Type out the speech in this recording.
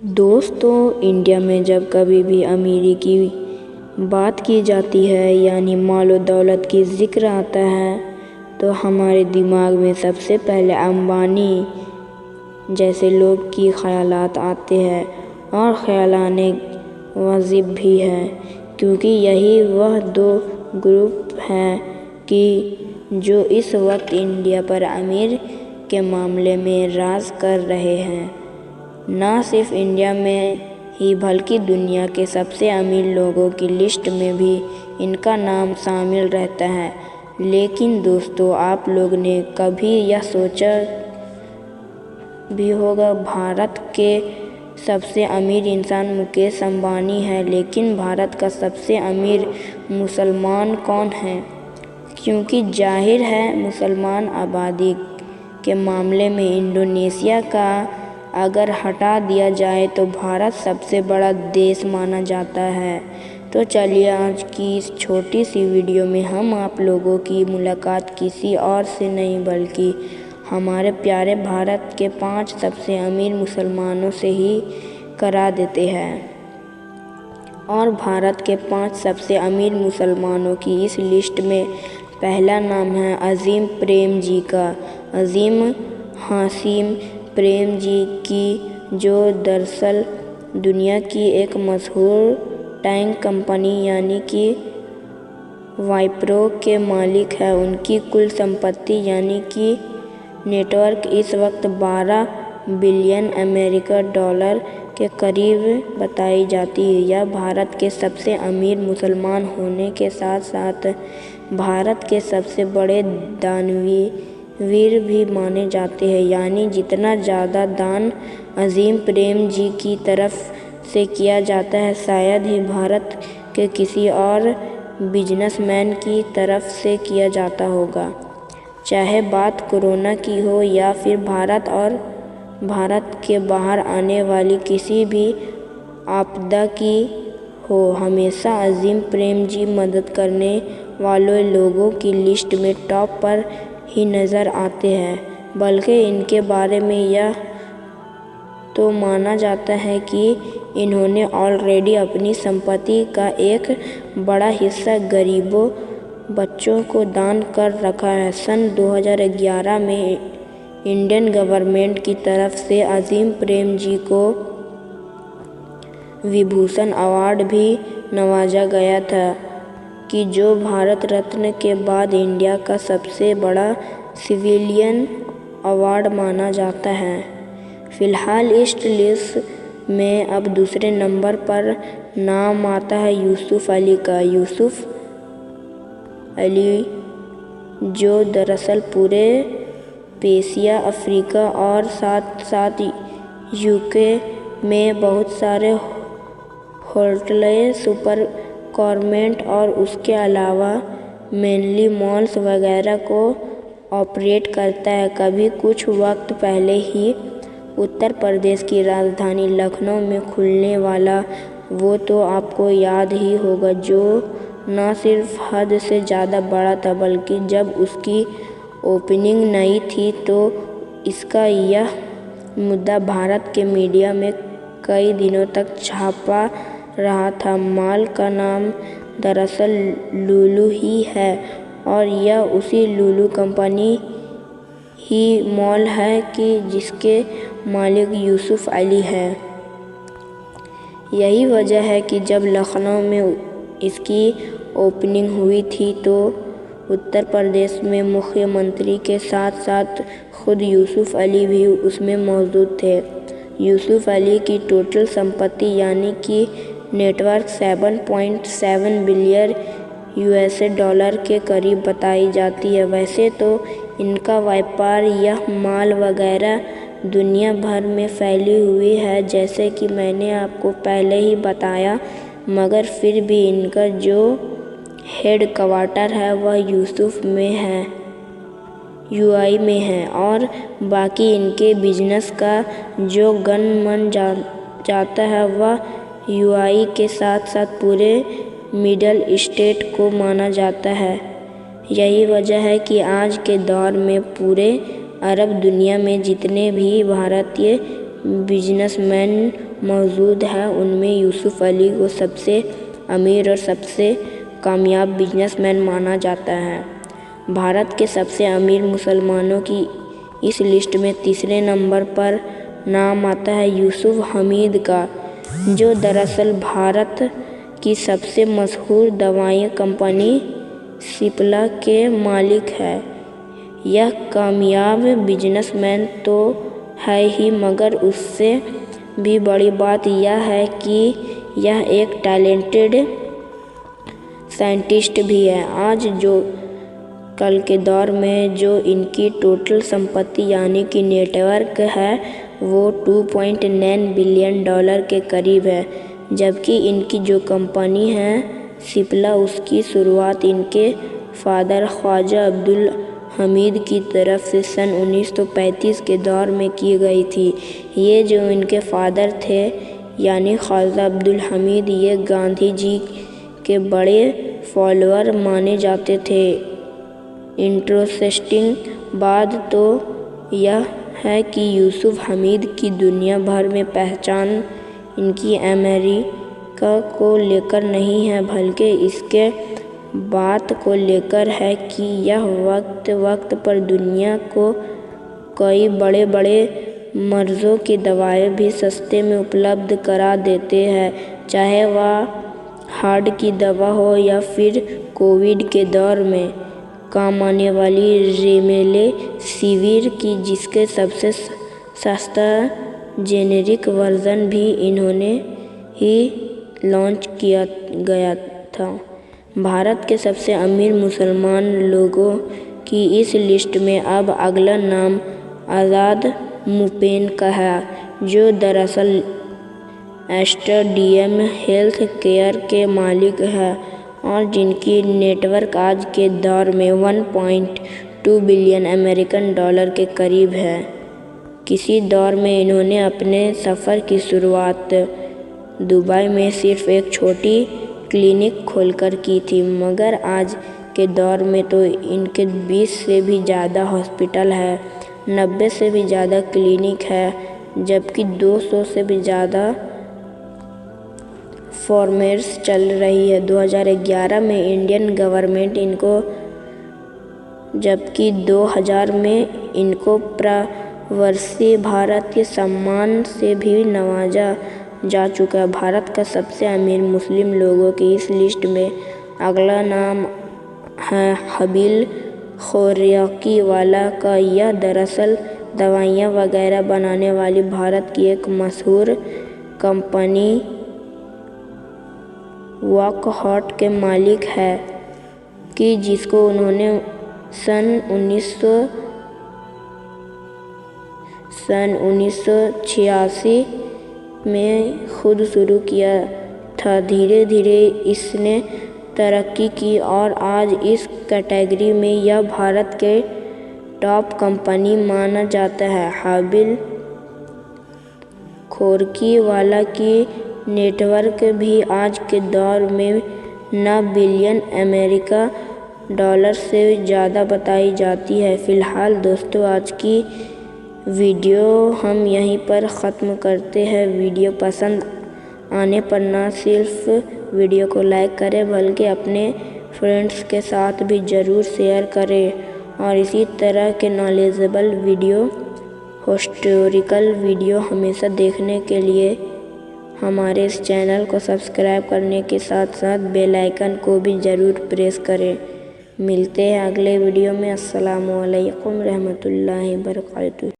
दोस्तों, इंडिया में जब कभी भी अमीरी की बात की जाती है यानी मालो दौलत की जिक्र आता है तो हमारे दिमाग में सबसे पहले अंबानी जैसे लोग की ख्यालात आते हैं और ख्याल आने वाजिब भी है, क्योंकि यही वह दो ग्रुप हैं कि जो इस वक्त इंडिया पर अमीर के मामले में राज कर रहे हैं। ना सिर्फ इंडिया में ही बल्कि दुनिया के सबसे अमीर लोगों की लिस्ट में भी इनका नाम शामिल रहता है। लेकिन दोस्तों, आप लोग ने कभी यह सोचा भी होगा, भारत के सबसे अमीर इंसान मुकेश अंबानी है, लेकिन भारत का सबसे अमीर मुसलमान कौन है? क्योंकि जाहिर है, मुसलमान आबादी के मामले में इंडोनेशिया का अगर हटा दिया जाए तो भारत सबसे बड़ा देश माना जाता है। तो चलिए, आज की इस छोटी सी वीडियो में हम आप लोगों की मुलाकात किसी और से नहीं बल्कि हमारे प्यारे भारत के 5 सबसे अमीर मुसलमानों से ही करा देते हैं। और भारत के 5 सबसे अमीर मुसलमानों की इस लिस्ट में पहला नाम है अजीम प्रेम जी का। अजीम हाशिम प्रेम जी की, जो दरअसल दुनिया की एक मशहूर टैंक कंपनी यानी कि वाइप्रो के मालिक है। उनकी कुल संपत्ति यानी कि नेटवर्क इस वक्त 12 बिलियन अमेरिकी डॉलर के करीब बताई जाती है। यह भारत के सबसे अमीर मुसलमान होने के साथ साथ भारत के सबसे बड़े दानवीर भी माने जाते हैं, यानी जितना ज़्यादा दान अजीम प्रेम जी की तरफ से किया जाता है, शायद ही भारत के किसी और बिजनेसमैन की तरफ से किया जाता होगा। चाहे बात कोरोना की हो या फिर भारत और भारत के बाहर आने वाली किसी भी आपदा की हो, हमेशा अजीम प्रेम जी मदद करने वाले लोगों की लिस्ट में टॉप पर ही नज़र आते हैं। बल्कि इनके बारे में यह तो माना जाता है कि इन्होंने ऑलरेडी अपनी संपत्ति का एक बड़ा हिस्सा गरीबों बच्चों को दान कर रखा है। सन 2011 में इंडियन गवर्नमेंट की तरफ से अजीम प्रेम जी को विभूषण अवार्ड भी नवाजा गया था, कि जो भारत रत्न के बाद इंडिया का सबसे बड़ा सिविलियन अवार्ड माना जाता है। फिलहाल इस लिस्ट में अब दूसरे नंबर पर नाम आता है यूसुफ अली का। यूसुफ अली, जो दरअसल पूरे एशिया, अफ्रीका और साथ साथ यूके में बहुत सारे होटलें, सुपर कॉर्मेंट और उसके अलावा मेनली मॉल्स वगैरह को ऑपरेट करता है। कभी कुछ वक्त पहले ही उत्तर प्रदेश की राजधानी लखनऊ में खुलने वाला वो तो आपको याद ही होगा, जो न सिर्फ हद से ज़्यादा बड़ा था बल्कि जब उसकी ओपनिंग नई थी तो इसका यह मुद्दा भारत के मीडिया में कई दिनों तक छापा रहा था। मॉल का नाम दरअसल लुलु ही है और यह उसी लुलु कंपनी ही मॉल है कि जिसके मालिक यूसुफ अली है। यही वजह है कि जब लखनऊ में इसकी ओपनिंग हुई थी तो उत्तर प्रदेश में मुख्यमंत्री के साथ साथ खुद यूसुफ अली भी उसमें मौजूद थे। यूसुफ अली की टोटल संपत्ति यानी कि नेटवर्क 7.7 बिलियन यूएसए डॉलर के करीब बताई जाती है। वैसे तो इनका व्यापार यह माल वगैरह दुनिया भर में फैली हुई है, जैसे कि मैंने आपको पहले ही बताया, मगर फिर भी इनका जो हेड क्वार्टर है वह यूएई में है और बाकी इनके बिजनेस का जो गन मन जाता है वह यूएई के साथ साथ पूरे मिडल ईस्ट को माना जाता है। यही वजह है कि आज के दौर में पूरे अरब दुनिया में जितने भी भारतीय बिजनेसमैन मौजूद है उनमें यूसुफ अली को सबसे अमीर और सबसे कामयाब बिजनेसमैन माना जाता है। भारत के सबसे अमीर मुसलमानों की इस लिस्ट में तीसरे नंबर पर नाम आता है यूसुफ हमीद का, जो दरअसल भारत की सबसे मशहूर दवाई कंपनी सिप्ला के मालिक है। यह कामयाब बिजनेसमैन तो है ही, मगर उससे भी बड़ी बात यह है कि यह एक टैलेंटेड साइंटिस्ट भी है। आज जो कल के दौर में जो इनकी टोटल संपत्ति यानी कि नेटवर्क है वो $2.9 बिलियन के करीब है, जबकि इनकी जो कंपनी है सिप्ला उसकी शुरुआत इनके फादर ख्वाजा अब्दुल हमीद की तरफ से सन 1935 के दौर में की गई थी। ये जो इनके फादर थे यानी ख्वाजा अब्दुल हमीद, ये गांधी जी के बड़े फॉलोअर माने जाते थे। इंटरेस्टिंग बात तो यह है कि यूसुफ हमीद की दुनिया भर में पहचान इनकी अमेरिका को लेकर नहीं है, बल्कि इसके बात को लेकर है कि यह वक्त वक्त पर दुनिया को कई बड़े बड़े मर्ज़ों की दवाएं भी सस्ते में उपलब्ध करा देते हैं, चाहे वह हार्ट की दवा हो या फिर कोविड के दौर में काम आने वाली रेमडेसिविर की, जिसके सबसे सस्ता जेनेरिक वर्जन भी इन्होंने ही लॉन्च किया गया था। भारत के सबसे अमीर मुसलमान लोगों की इस लिस्ट में अब अगला नाम आज़ाद मुपेन का है, जो दरअसल एस्टर-डीएम हेल्थ केयर के मालिक है और जिनकी नेटवर्क आज के दौर में $1.2 बिलियन के करीब है। किसी दौर में इन्होंने अपने सफ़र की शुरुआत दुबई में सिर्फ एक छोटी क्लिनिक खोलकर की थी, मगर आज के दौर में तो इनके 20 से भी ज़्यादा हॉस्पिटल है, 90 से भी ज़्यादा क्लिनिक है, जबकि 200 से भी ज़्यादा फॉर्मेट्स चल रही है। 2011 में इंडियन गवर्नमेंट इनको, जबकि 2000 में इनको प्रवासी भारत के सम्मान से भी नवाजा जा चुका है। भारत का सबसे अमीर मुस्लिम लोगों की इस लिस्ट में अगला नाम है हबील खोराकीवाला का। यह दरअसल दवाइयाँ वगैरह बनाने वाली भारत की एक मशहूर कंपनी वॉकहार्ट के मालिक है कि जिसको उन्होंने सन 1986 में खुद शुरू किया था। धीरे धीरे इसने तरक्की की और आज इस कैटेगरी में यह भारत के टॉप कंपनी माना जाता है। हबील खोराकीवाला की नेटवर्क भी आज के दौर में $9 बिलियन से ज़्यादा बताई जाती है। फ़िलहाल दोस्तों, आज की वीडियो हम यहीं पर ख़त्म करते हैं। वीडियो पसंद आने पर ना सिर्फ वीडियो को लाइक करें बल्कि अपने फ्रेंड्स के साथ भी ज़रूर शेयर करें और इसी तरह के नॉलेजेबल वीडियो, हिस्टोरिकल वीडियो हमेशा देखने के लिए हमारे इस चैनल को सब्सक्राइब करने के साथ साथ बेल आइकन को भी ज़रूर प्रेस करें। मिलते हैं अगले वीडियो में। अस्सलामु अलैकुम रहमतुल्लाहि बरकातुहू।